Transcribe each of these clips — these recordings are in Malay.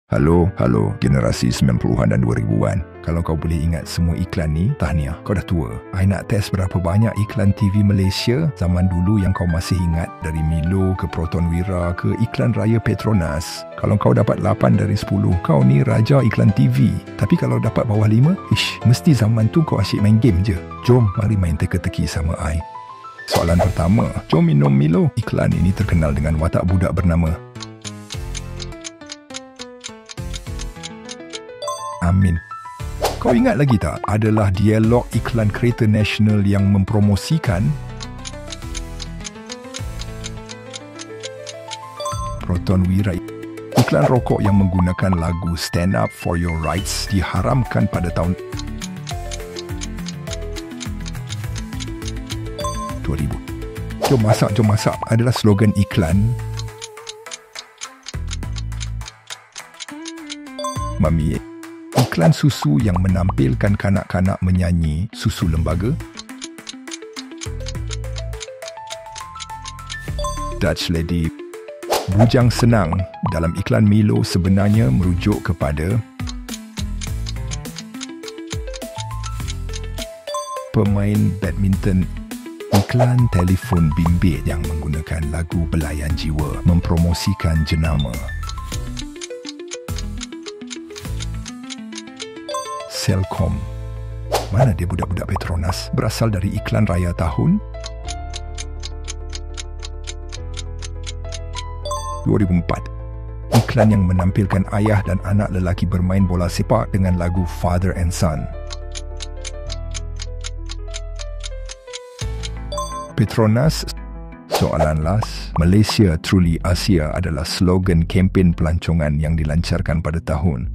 Halo generasi 90-an dan 2000-an. Kalau kau boleh ingat semua iklan ni, tahniah, kau dah tua. I nak test berapa banyak iklan TV Malaysia zaman dulu yang kau masih ingat. Dari Milo ke Proton Wira ke iklan raya Petronas. Kalau kau dapat 8 dari 10, kau ni raja iklan TV. Tapi kalau dapat bawah 5, mesti zaman tu kau asyik main game je. Jom, mari main teka-teki sama I. Soalan pertama, jom minum Milo. Iklan ini terkenal dengan watak budak bernama Amin. Kau ingat lagi tak? Adalah dialog iklan kereta nasional yang mempromosikan Proton Wira. Iklan rokok yang menggunakan lagu Stand Up For Your Rights diharamkan pada tahun 2000. Jom masak adalah slogan iklan Mami. Iklan susu yang menampilkan kanak-kanak menyanyi susu lembaga. Dutch Lady. Bujang senang dalam iklan Milo sebenarnya merujuk kepada pemain badminton. Iklan telefon bimbit yang menggunakan lagu Belayan Jiwa mempromosikan jenama. Selcom. Mana dia budak-budak Petronas? Berasal dari iklan raya tahun 2004. Iklan yang menampilkan ayah dan anak lelaki bermain bola sepak dengan lagu Father and Son. Petronas. Soalan last. Malaysia Truly Asia adalah slogan kempen pelancongan yang dilancarkan pada tahun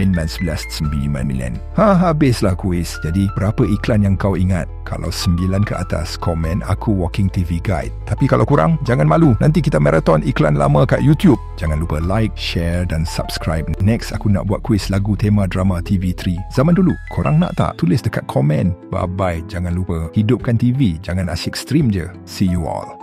1999. Habislah kuis. Jadi, berapa iklan yang kau ingat? Kalau 9 ke atas, komen aku Walking TV Guide. Tapi kalau kurang, jangan malu. Nanti kita marathon iklan lama kat YouTube. Jangan lupa like, share dan subscribe. Next, aku nak buat kuis lagu tema drama TV3 zaman dulu. Korang nak tak? Tulis dekat komen. Bye-bye. Jangan lupa hidupkan TV. Jangan asyik stream je. See you all.